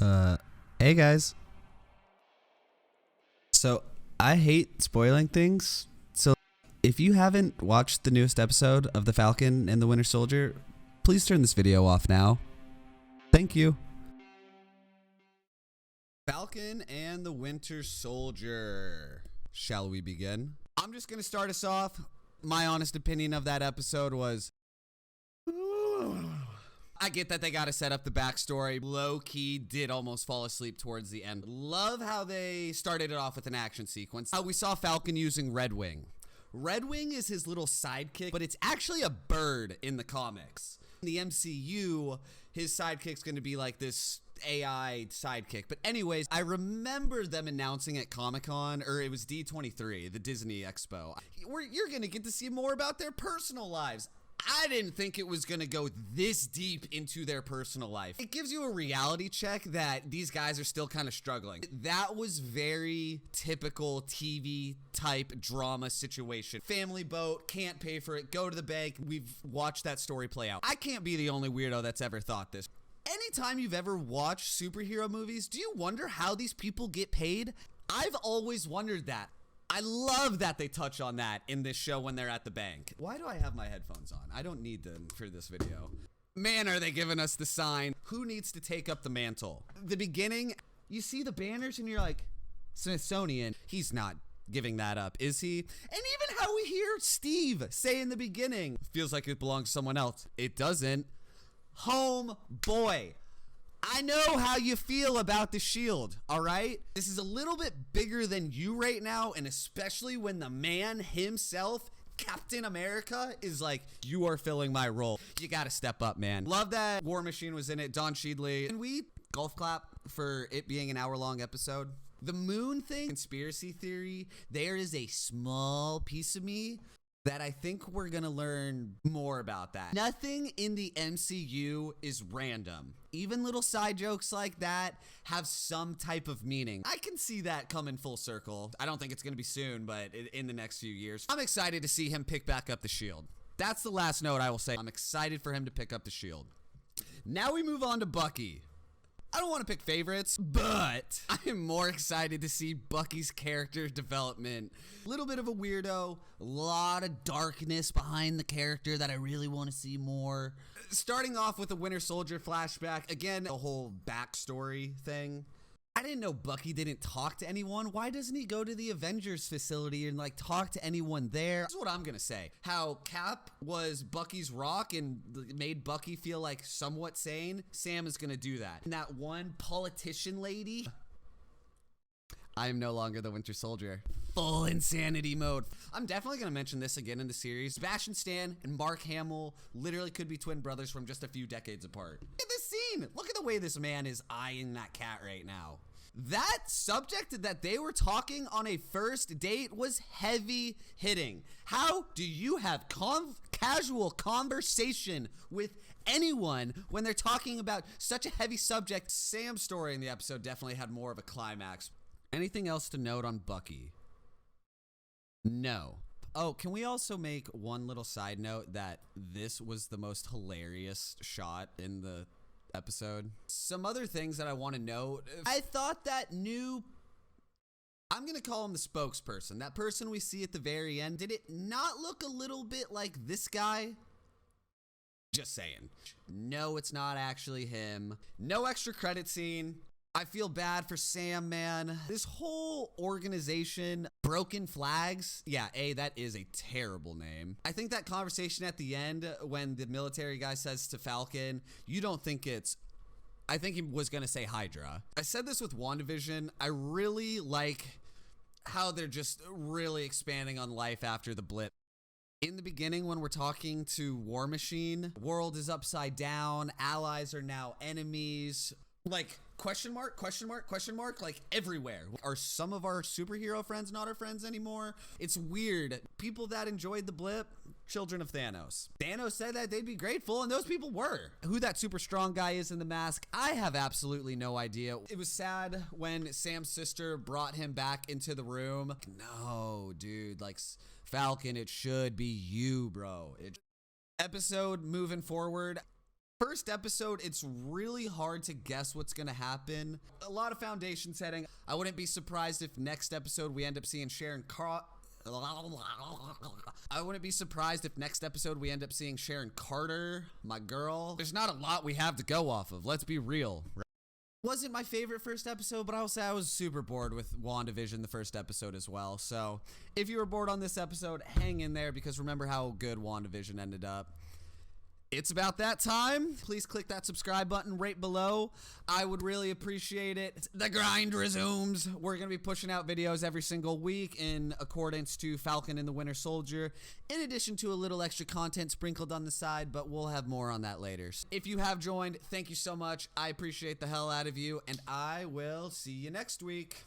Uh, hey guys. So I hate spoiling things. So if you haven't watched the newest episode of The Falcon and the Winter Soldier, please turn this video off now. Thank you. Falcon and the Winter Soldier. Shall we begin? I'm just going to start us off. My honest opinion of that episode was, I get that they got to set up the backstory. Low-key did almost fall asleep towards the end. Love how they started it off with an action sequence. We saw Falcon using Red Wing. Red Wing is his little sidekick, but it's actually a bird in the comics. In the MCU, his sidekick's going to be like this AI sidekick. But anyways, I remember them announcing at Comic-Con, or it was D23, the Disney Expo, where you're going to get to see more about their personal lives. I didn't think it was going to go this deep into their personal life. It gives you a reality check that these guys are still kind of struggling. That was very typical TV type drama situation. Family boat, can't pay for it, go to the bank. We've watched that story play out. I can't be the only weirdo that's ever thought this. Anytime you've ever watched superhero movies, do you wonder how these people get paid? I've always wondered that. I love that they touch on that in this show when they're at the bank. Why do I have my headphones on? I don't need them for this video. Man, are they giving us the sign. Who needs to take up the mantle? The beginning, you see the banners and you're like, Smithsonian. He's not giving that up, is he? And even how we hear Steve say in the beginning, feels like it belongs to someone else. It doesn't. Home boy. I know how you feel about the shield, all right? This is a little bit bigger than you right now, and especially when the man himself, Captain America, is like, you are filling my role. You gotta step up, man. Love that War Machine was in it, Don Cheadle. Can we golf clap for it being an hour-long episode? The moon thing, conspiracy theory, there is a small piece of me that I think we're gonna learn more about that. Nothing in the MCU is random. Even little side jokes like that have some type of meaning. I can see that coming full circle. I don't think it's gonna be soon, but in the next few years. I'm excited to see him pick back up the shield. That's the last note I will say. I'm excited for him to pick up the shield. Now we move on to Bucky. I don't want to pick favorites, but I am more excited to see Bucky's character development. A little bit of a weirdo, a lot of darkness behind the character that I really want to see more. Starting off with the Winter Soldier flashback, again, the whole backstory thing. I didn't know Bucky didn't talk to anyone. Why doesn't he go to the Avengers facility and like talk to anyone there? That's what I'm gonna say. How Cap was Bucky's rock and made Bucky feel like somewhat sane. Sam is gonna do that. And that one politician lady, I am no longer the Winter Soldier. Full insanity mode. I'm definitely gonna mention this again in the series. Sebastian Stan and Mark Hamill literally could be twin brothers from just a few decades apart. Look at this scene. Look at the way this man is eyeing that cat right now. That subject that they were talking on a first date was heavy hitting. How do you have casual conversation with anyone when they're talking about such a heavy subject? Sam's story in the episode definitely had more of a climax. Anything else to note on Bucky? No. Oh, can we also make one little side note that this was the most hilarious shot in the episode? Some other things that I want to note. I thought that new, I'm going to call him the spokesperson, that person we see at the very end, did it not look a little bit like this guy? Just saying. No, it's not actually him. No extra credit scene. I feel bad for Sam, man. This whole organization, Broken Flags, yeah, that is a terrible name. I think that conversation at the end when the military guy says to Falcon, you don't think it's, I think he was gonna say Hydra. I said this with WandaVision. I really like how they're just really expanding on life after the blip. In the beginning, when we're talking to War Machine, world is upside down, allies are now enemies. Like, question mark, like everywhere. Are some of our superhero friends not our friends anymore? It's weird. People that enjoyed the blip, children of Thanos. Thanos said that they'd be grateful, and those people were. Who that super strong guy is in the mask, I have absolutely no idea. It was sad when Sam's sister brought him back into the room. No, dude, like, Falcon, it should be you, bro. Episode moving forward, First episode, it's really hard to guess what's going to happen. A lot of foundation setting. I wouldn't be surprised if next episode we end up seeing I wouldn't be surprised if next episode we end up seeing Sharon Carter, my girl. There's not a lot we have to go off of. Let's be real. Wasn't my favorite first episode, but I'll say I was super bored with WandaVision the first episode as well. So if you were bored on this episode, hang in there because remember how good WandaVision ended up. It's about that time. Please click that subscribe button right below. I would really appreciate it. The grind resumes. We're going to be pushing out videos every single week in accordance to Falcon and the Winter Soldier, in addition to a little extra content sprinkled on the side, but we'll have more on that later. If you have joined, thank you so much. I appreciate the hell out of you, and I will see you next week.